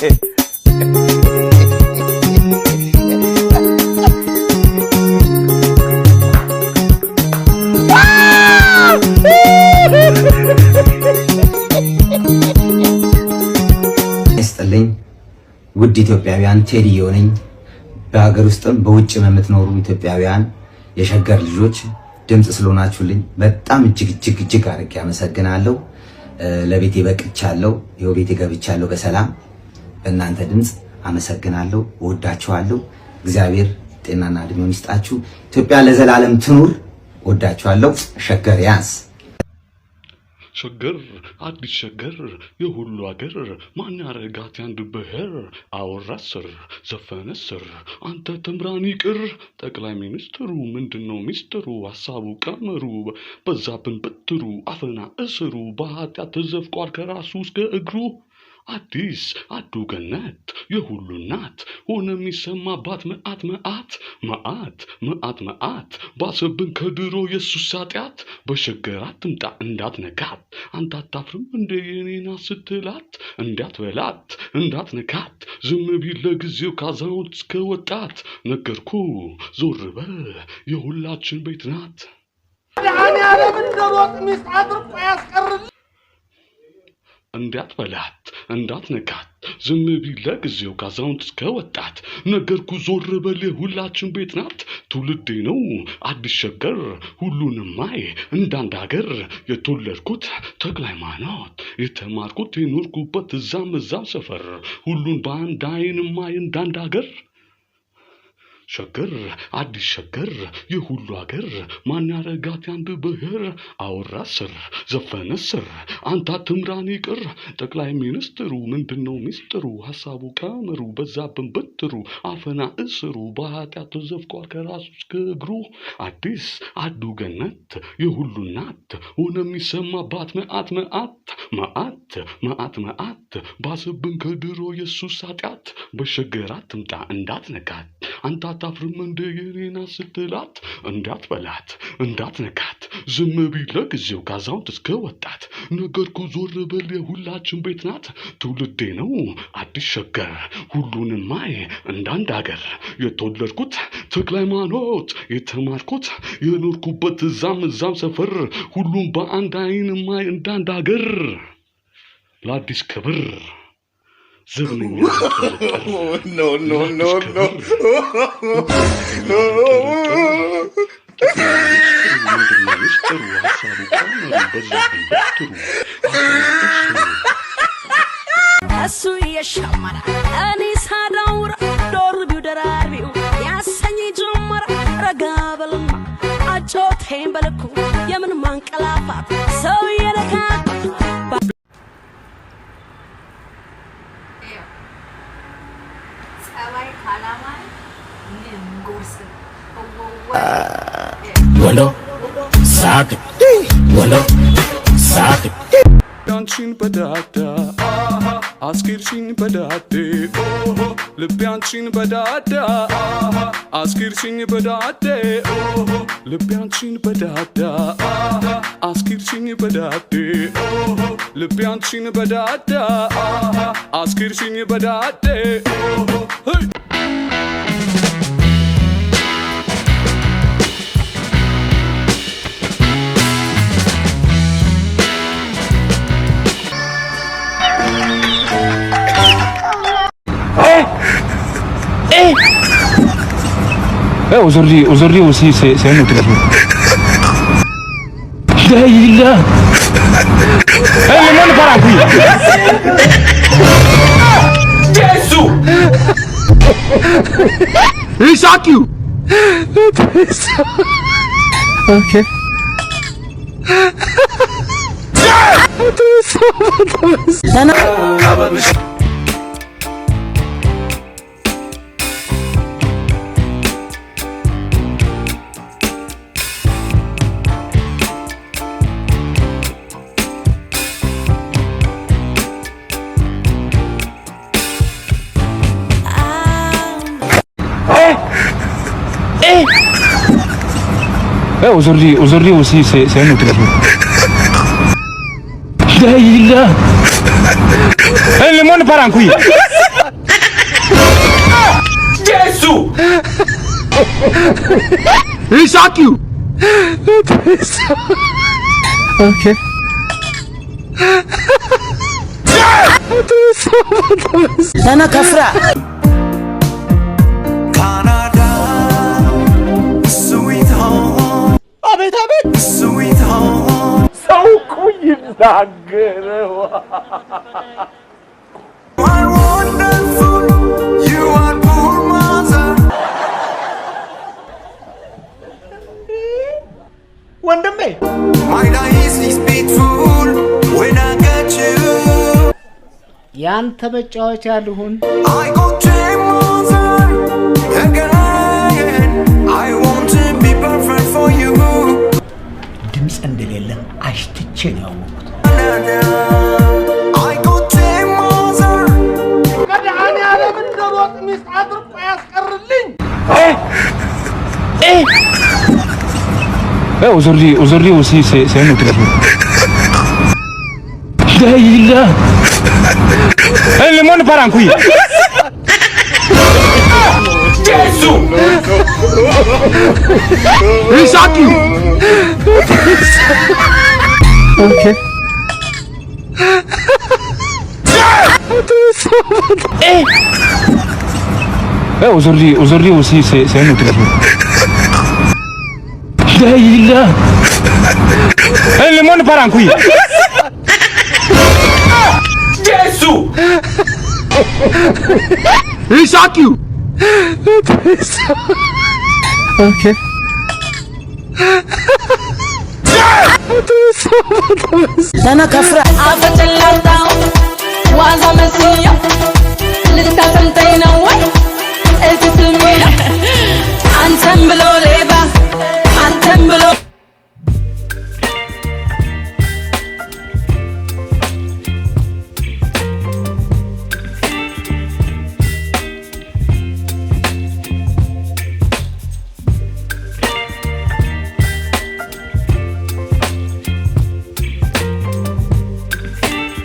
ይስጥልኝ ውድ ኢትዮጵያውያን ቴዲዮ ነኝ። በሀገር ውስጥም በውጭም የምትኖሩ ኢትዮጵያውያን የሸገር ልጆች ድምጽ ስለሆናችሁልኝ በጣም እጅግ አድርጌ አመሰግናለሁ። ለቤቴ በቅቻለሁ፣ ይኸው ቤቴ ገብቻለሁ በሰላም በእናንተ ድምጽ አመሰግናለሁ። እወዳችኋለሁ። እግዚአብሔር ጤናና እድሜውን ይስጣችሁ። ኢትዮጵያ ለዘላለም ትኑር። እወዳችኋለሁ። ሸገር ያንስ ሸገር አዲስ ሸገር የሁሉ አገር ማን ያረጋት ያንድ ብሔር አወራ ስር ዘፈነ ስር አንተ ተምራን ይቅር ጠቅላይ ሚኒስትሩ ምንድነው ሚስጥሩ ሐሳቡ ቀመሩ በዛብን በትሩ አፈና እስሩ በኃጢአት ተዘፍቋል ከራሱ እስከ እግሩ አዲስ አዱ ገነት የሁሉ እናት ሆነ የሚሰማባት መዓት ባሰብን ከድሮ ኢየሱስ ኃጢአት በሸገር አትምጣ እንዳትነካት አንተ አታፍርም እንደ የኔና ስትላት እንዳትበላት እንዳትነካት ዝም ቢል ለጊዜው ካዛውንት እስከ ወጣት ነገርኩ ዞር በል የሁላችን ቤት ናት ያኔ ዓለም እንደሮጥ ሚስት አድርቆ ያስቀርል እንዳትበላት እንዳትነካት ዝም ቢል ለጊዜው ካዛውንት እስከ ወጣት ነገርኩ ዞር በል የሁላችን ቤት ናት ትውልዴ ነው አዲስ ሸገር ሁሉንም ማይ እንዳንድ ሀገር የተወለድኩት ተክለ ሃይማኖት የተማርኩት የኖርኩበት እዛም ሰፈር ሁሉን በአንድ አይን ማይ እንዳንድ ሀገር ሸገር አዲስ ሸገር የሁሉ ሀገር ማን ያረጋት ያንድ ብሔር አወራ ስር ዘፈነ ስር አንተ ትምራን ይቅር ጠቅላይ ሚኒስትሩ ምንድነው ሚስጥሩ ሐሳቡ ቀመሩ በዛብን በትሩ አፈና እስሩ በኃጢአት ተዘፍቋል ከራሱ እስከ እግሩ አዲስ አዱ ገነት የሁሉ እናት ሆነ የሚሰማባት መዓት ባሰብን ከድሮ ኢየሱስ ኃጢአት በሸገር አትምጣ እንዳትነካት አንተ አታፍርም እንደ የኔና ስትላት እንዳትበላት እንዳትነካት ዝም ቢል ለጊዜው ካዛውንት እስከ ወጣት ነገርኩ ዞር በል የሁላችን ቤት ናት ትውልዴ ነው አዲስ ሸገር ሁሉንም ማይ እንዳንድ ሀገር የተወለድኩት ተክለ ሃይማኖት የተማርኩት የኖርኩበት እዛም ሰፈር ሁሉም በአንድ አይን ማይ እንዳንድ ሀገር ለአዲስ ክብር ዘብነኛ no እሱ የሸመረ እኔ ሳዳውራ ዶርቢው ደራሪው ያሰኝ ጀመረ ረጋ በልና አጮቴን በልኩ የምን ማንቀላፋት ሰው የነካ Wando, saque, wando, saque. Piancin badada, askircin badade, lepiancin badada, askircin badade, lepiancin badada, askircin badade, lepiancin badada, askircin badade. Hey! aujourd'hui aussi c'est un autre jour. Daïla. Le monde part à qui? Jésus. He shot you. Okay. Aujourd'hui aussi c'est un autre jour. Dayla. El limón para cuy. Jesus! He shock you. Okay. Dana kafra. Canada, sweet home. አቤት አቤት Sweet home. ሰው እኮ ይናገረው You are wonderful. You are poor mother. ወንድሜ My life is beautiful when I get you. ያንተ መጫወቻ ልሁን I got your mother again. I want to be perfect for you. ድምፅ እንደሌለ አሽትቼ ነው ያወቁት I got your mother. መድኃኒዓለም እንደ ሮጥ ሚስት አድርቆ ያስቀርልኝ Aujourd'hui aussi, c'est un autre jour. Dayla. El limón para cuy. Jesus! He shock you. Okay. Aujourd'hui aussi, c'est un autre jour. Dayla. El limón para cuy. Jesus! He shock you. Okay. Dana kafra.